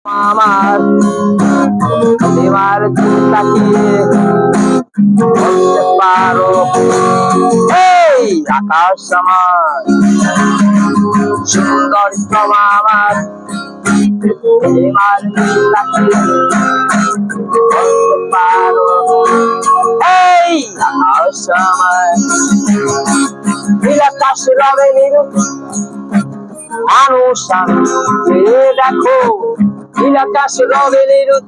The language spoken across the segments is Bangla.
আমার তোমার তাকিয়ে বলতে পারো, এই আকাশ আমার সুন্দর আমার তোমার তাকিয়ে বলতে পারো, এই আকাশ আমার নীলাকাশ রবে নিরুপ মানুষ দেখো নীলাকাশ রবে নিরুপ।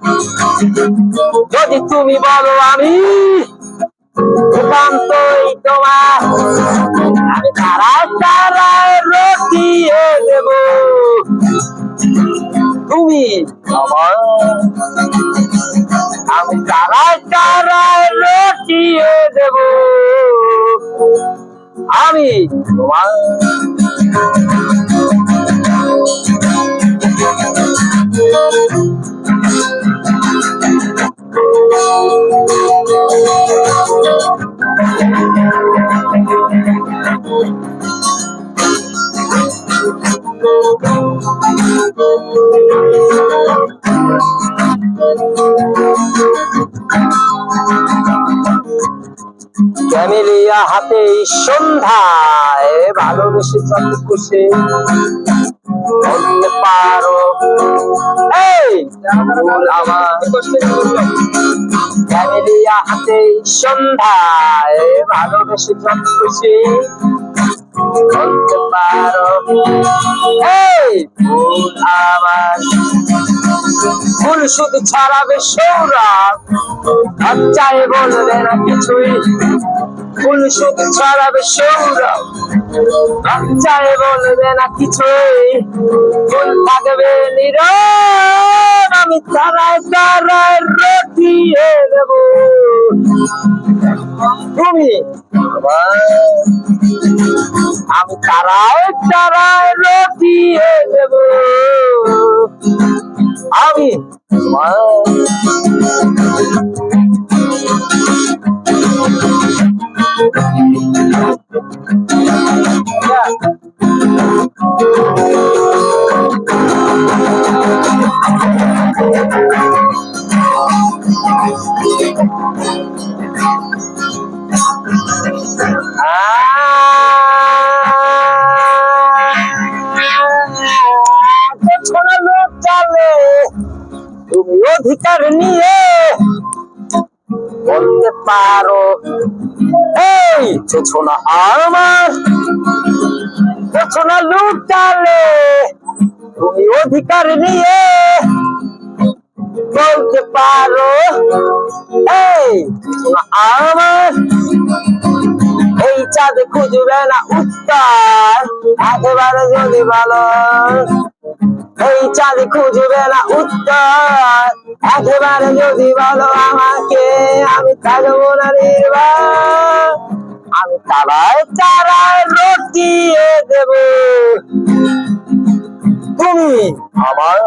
যদি তুমি বলো আমি একান্তই তোমার, আমি তারায় তারায় রটিয়ে দেব। তুমি আমার, আমি তারায় তারায় রটিয়ে দেব। আমি তোমার ক্যামেলিয়া হাতে সন্ধ্যায় ভালোবেসে চটকুসে বলতে পারো, এই আমার ক্যামেলিয়া হাতে সন্ধ্যায় ভালোবেসে চটকুসে বলতে পারো, এই ফুল আমার ফুল শুধু ছড়াবে সৌরভ, লজ্জায় বলবে না কিছুই। ফুল শুধু ছড়াবে সৌরভ, লজ্জায় বলবে না কিছুই। ফুল থাকবে নীরব, আমি তারায় তারায় রটিয়ে দেব। তুমি আমি তারায় তারায় রটিয়ে দেব। আমি তুমি অধিকার নিয়ে বলতে পারো, এই ছোছনা আমার ছোছনা লুটালে। তুমি অধিকার নিয়ে বলতে পারো, এই ছোছনা আমার এই চাঁদ খুঁজবে না উত্তর, একেবারে যদি ভালো এই চাঁদ খুঁজবে না উত্তর, একেবারে যদি বলো আমাকে, আমি থাকবো না নির্বাক, আমি তারায় তারায় রটিয়ে দেব। তুমি আমার,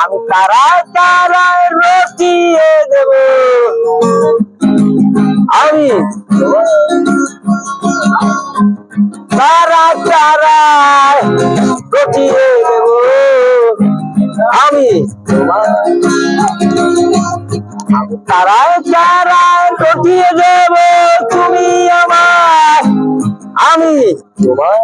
আমি তারায় তারায় রটিয়ে দেব। আমি তারায় তারায় রটিয়ে দেব। আমি তারায় তারায় রটিয়ে দেব। তুমি আমার, আমি তোমার।